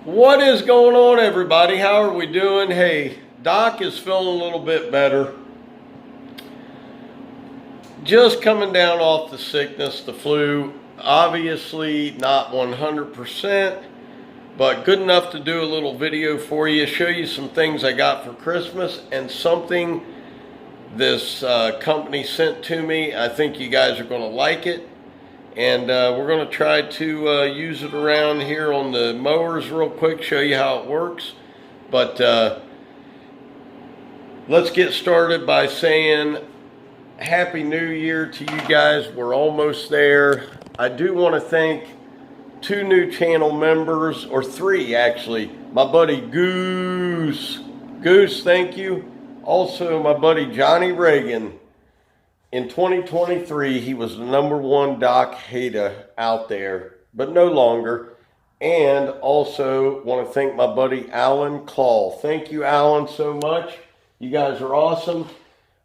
What is going on, everybody? How are we doing? Hey, Doc is feeling a little bit better. Just coming down off the sickness, the flu. Obviously not 100%, but good enough to do a little video for you, show you some things I got for Christmas and something this company sent to me. I think you guys are going to like it. And we're going to try to use it around here on the mowers real quick, show you how it works. But let's get started by saying Happy New Year to you guys. We're almost there. I do want to thank 2 new channel members, or 3 actually. My buddy Goose. Goose, thank you. Also my buddy Johnny Reagan. In 2023, he was the #1 Doc hater out there, but no longer. And also want to thank my buddy Alan Claw. Thank you, Alan, so much. You guys are awesome.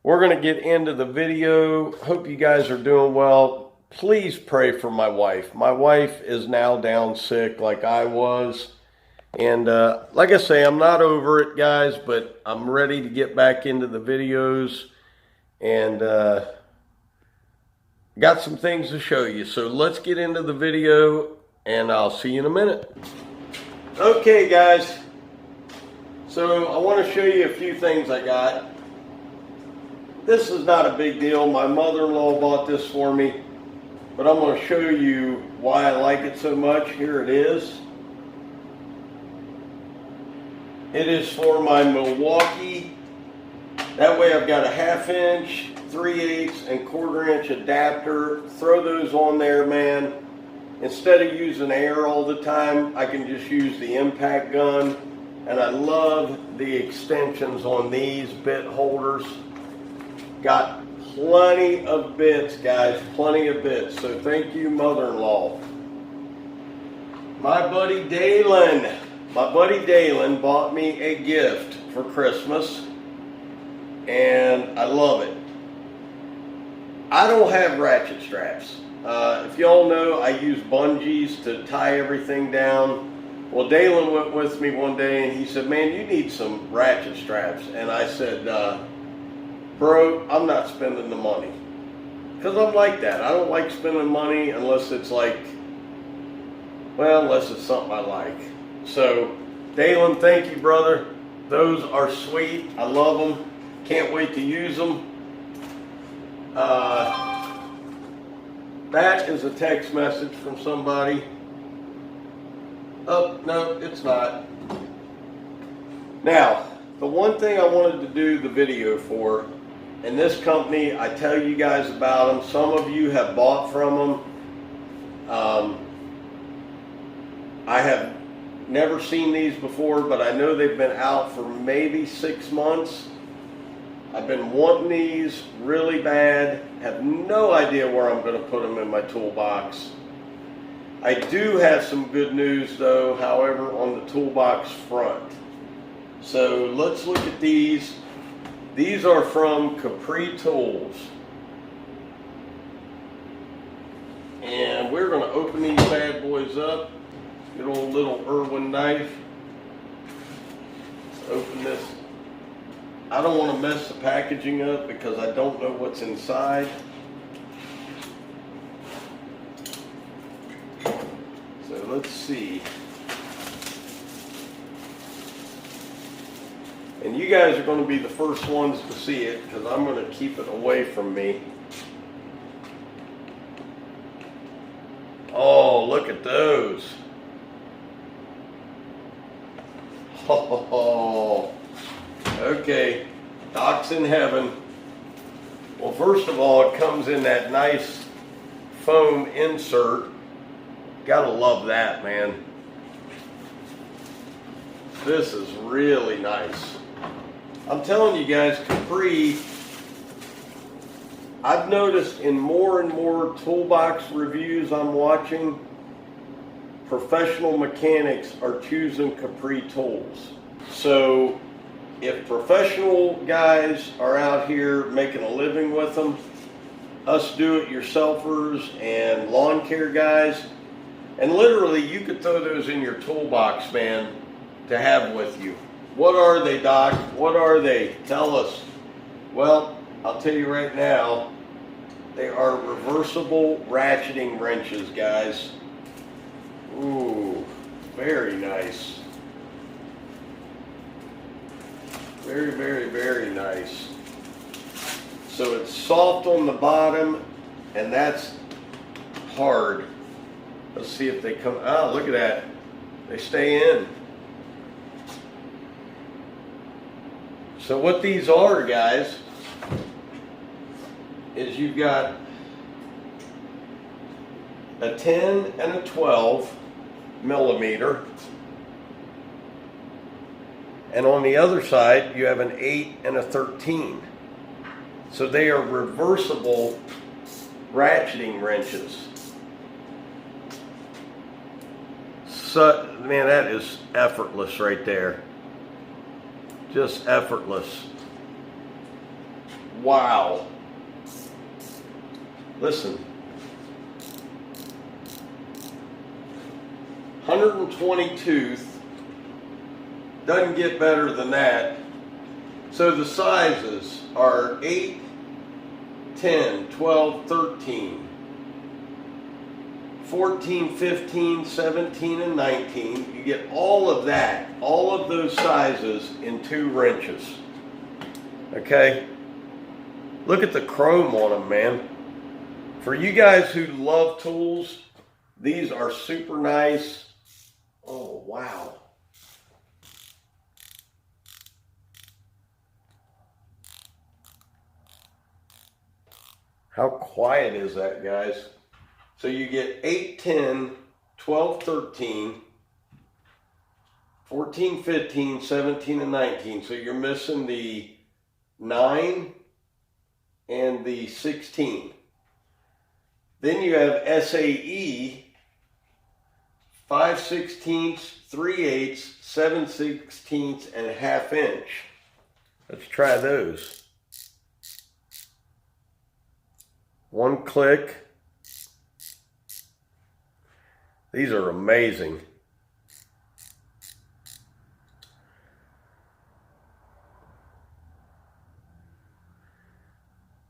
We're going to get into the video. Hope you guys are doing well. Please pray for my wife. My wife is now down sick like I was. And like I say, I'm not over it, guys, but I'm ready to get back into the videos. And got some things to show you. So let's get into the video and I'll see you in a minute. Okay, guys. So I want to show you a few things I got. This is not a big deal. My mother-in-law bought this for me, but I'm going to show you why I like it so much. Here it is. It is for my Milwaukee. That way I've got a 1/2 inch, 3/8 and 1/4 inch adapter. Throw those on there, man. Instead of using air all the time, I can just use the impact gun. And I love the extensions on these bit holders. Got plenty of bits, guys, plenty of bits. So thank you, mother-in-law. My buddy Dalen bought me a gift for Christmas. And I love it. I don't have ratchet straps. If y'all know, I use bungees to tie everything down. Well, Dalen went with me one day and he said, man, you need some ratchet straps. And I said, bro, I'm not spending the money. Because I'm like that. I don't like spending money unless it's like, well, unless it's something I like. So, Dalen, thank you, brother. Those are sweet. I love them. Can't wait to use them. That is a text message from somebody. Oh, no, it's not. Now, the one thing I wanted to do the video for, and this company, I tell you guys about them. Some of you have bought from them. I have never seen these before, but I know they've been out for maybe 6 months. I've been wanting these really bad. Have no idea where I'm going to put them in my toolbox. I do have some good news though, however, on the toolbox front. So let's look at these. These are from Capri Tools. And we're going to open these bad boys up. Good old little Irwin knife. Open this. I don't want to mess the packaging up because I don't know what's inside. So let's see. And you guys are going to be the first ones to see it because I'm going to keep it away from me. Oh, look at those. Oh, okay. Doc's in heaven. Well, first of all, it comes in that nice foam insert. Gotta love that, man. This is really nice. I'm telling you guys, Capri I've noticed in more and more toolbox reviews I'm watching, professional mechanics are choosing Capri tools. So if professional guys are out here making a living with them, us do-it-yourselfers and lawn care guys, and literally you could throw those in your toolbox, man, to have with you. What are they, Doc? What are they? Tell us. Well, I'll tell you right now, they are reversible ratcheting wrenches, guys. Ooh, very nice. Very, very, very nice. So it's soft on the bottom, and that's hard. Let's see if they come. Oh, look at that. They stay in. So what these are, guys, is you've got a 10 and a 12 millimeter, and on the other side you have an 8 and a 13. So they are reversible ratcheting wrenches. So, man, that is effortless right there. Just effortless. Wow. Listen. 120 tooth. Doesn't get better than that. So the sizes are 8, 10, 12, 13, 14, 15, 17, and 19. You get all of that, all of those sizes in 2 wrenches. Okay? Look at the chrome on them, man. For you guys who love tools, these are super nice. Oh, wow. How quiet is that, guys? So you get 8, 10, 12, 13, 14, 15, 17, and 19. So you're missing the 9 and the 16. Then you have SAE, 5/16, 3/8, 7/16, and a 1/2 inch. Let's try those. One click. These are amazing.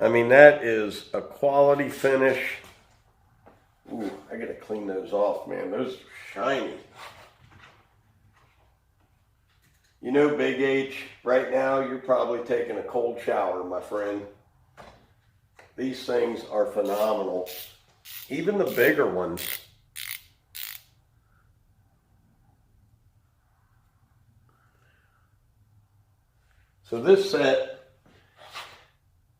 I mean, that is a quality finish. Ooh, I gotta clean those off, man. Those are shiny. You know, Big H, right now you're probably taking a cold shower, my friend. These things are phenomenal. Even the bigger ones. So this set,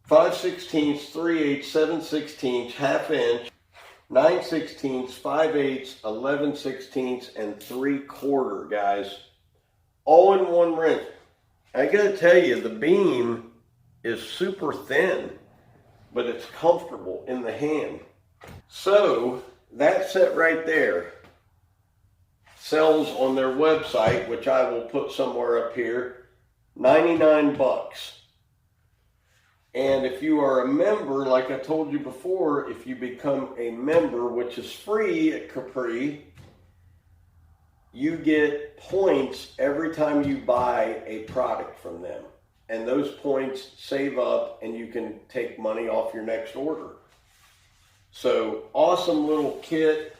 5/16, 3/8, 7/16, 1/2 inch, 9/16, 5/8, 11/16, and 3/4, guys. All in one wrench. I gotta tell you, the beam is super thin, but it's comfortable in the hand. So that set right there sells on their website, which I will put somewhere up here, $99. And if you are a member, like I told you before, if you become a member, which is free at Capri, you get points every time you buy a product from them. And those points save up and you can take money off your next order. So awesome little kit.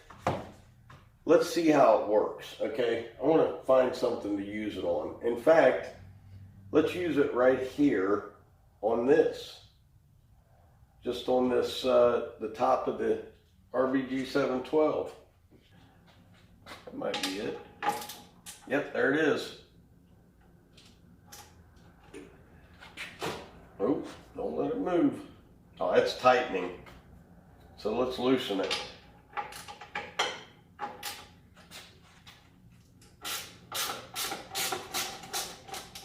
Let's see how it works, okay? I want to find something to use it on. In fact, let's use it right here on this. Just on this, the top of the RBG 712. That might be it. Yep, there it is. Oh, don't let it move. Oh, it's tightening. So let's loosen it.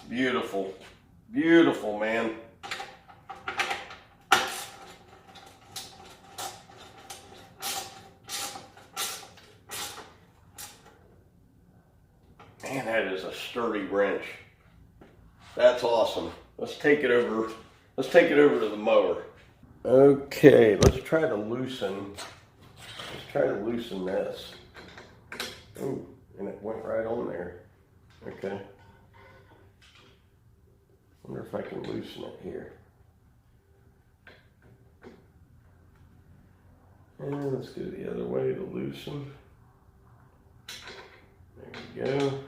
Beautiful. Beautiful, man. Man, that is a sturdy wrench. That's awesome. Let's take it over to the mower. Okay, let's try to loosen this. Ooh, and it went right on there. Okay. Wonder if I can loosen it here. And let's go the other way to loosen. There we go.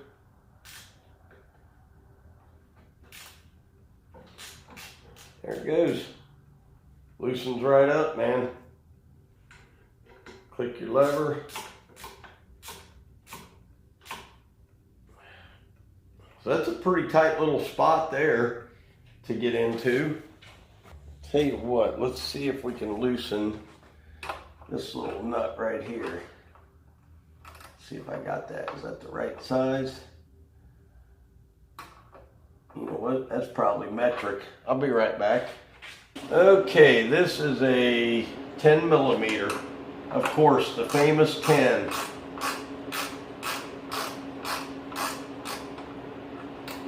There it goes. Loosens right up, man. Click your lever. So that's a pretty tight little spot there to get into. Tell you what, let's see if we can loosen this little nut right here. See if I got that. Is that the right size? You know what? That's probably metric. I'll be right back. Okay, this is a 10 millimeter. Of course, the famous 10.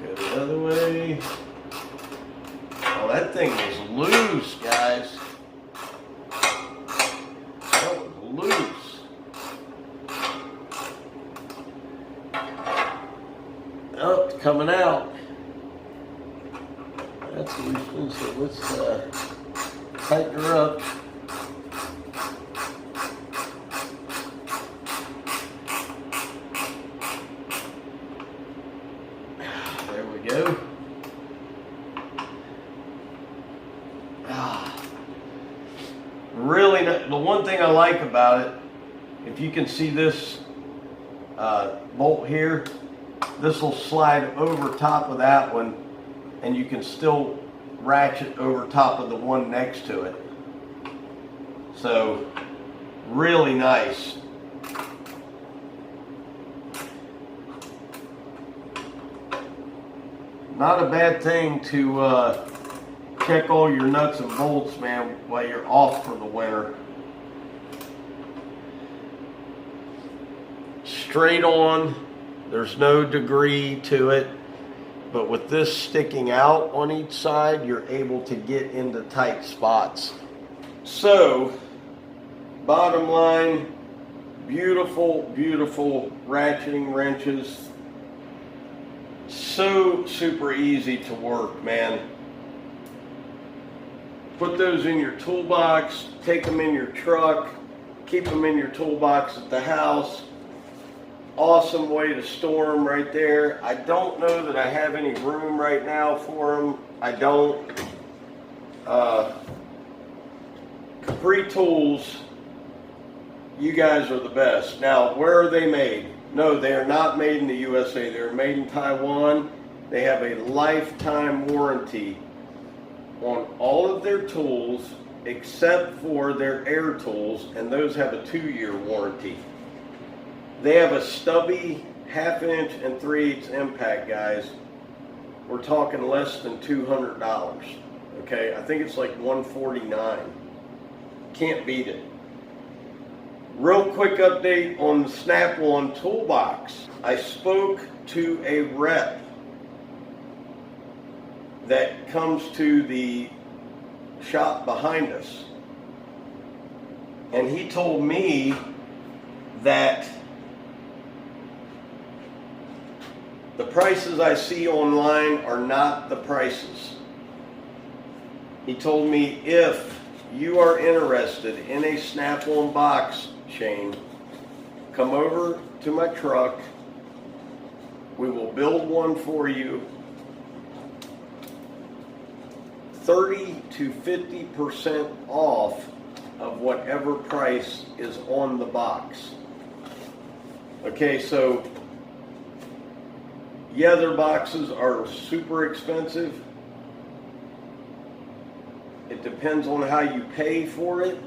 Go the other way. Oh, that thing was loose, guys. That was loose. Oh, it's coming out. That's loosened, so let's tighten her up. There we go. Really, the one thing I like about it, if you can see this bolt here, this will slide over top of that one, and you can still ratchet over top of the one next to it. So, really nice. Not a bad thing to check all your nuts and bolts, man, while you're off for the winter. Straight on, there's no degree to it, but with this sticking out on each side, you're able to get into tight spots. So, bottom line, beautiful, beautiful ratcheting wrenches. So super easy to work, man. Put those in your toolbox, take them in your truck, keep them in your toolbox at the house. Awesome way to store them right there. I don't know that I have any room right now for them. I don't. Capri Tools, you guys are the best. Now, where are they made? No, they are not made in the USA. They're made in Taiwan. They have a lifetime warranty on all of their tools except for their air tools, and those have a 2-year warranty. They have a stubby 1/2 inch and 3/8 impact, guys. We're talking less than $200. Okay, I think it's like $149. Can't beat it. Real quick update on the Snap-on toolbox. I spoke to a rep that comes to the shop behind us, and he told me that the prices I see online are not the prices. He told me if you are interested in a Snap-on box chain, come over to my truck. We will build one for you. 30 to 50% off of whatever price is on the box. Okay, so yeah, their boxes are super expensive. It depends on how you pay for it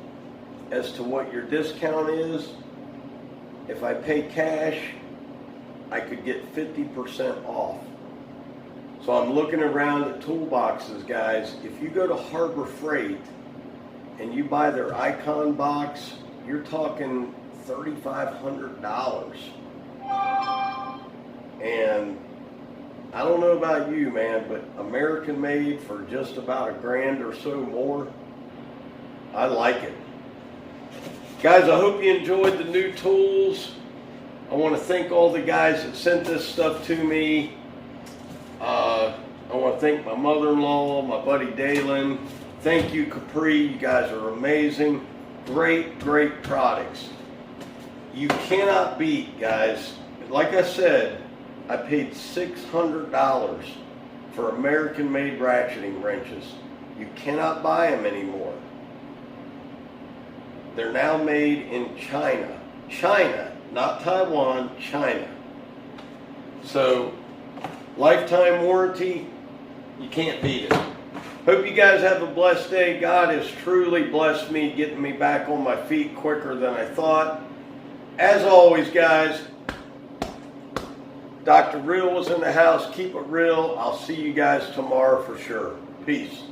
as to what your discount is. If I pay cash, I could get 50% off. So I'm looking around at toolboxes, guys. If you go to Harbor Freight and you buy their Icon box, you're talking $3,500. And I don't know about you, man, but American made for just about $1,000 or so more, I like it. Guys, I hope you enjoyed the new tools. I want to thank all the guys that sent this stuff to me. I want to thank my mother-in-law, my buddy Dalen. Thank you, Capri. You guys are amazing. Great, great products. You cannot beat, guys. Like I said, I paid $600 for American-made ratcheting wrenches. You cannot buy them anymore. They're now made in China. China, not Taiwan, China. So, lifetime warranty, you can't beat it. Hope you guys have a blessed day. God has truly blessed me, getting me back on my feet quicker than I thought. As always, guys, Dr. Real was in the house. Keep it real. I'll see you guys tomorrow for sure. Peace.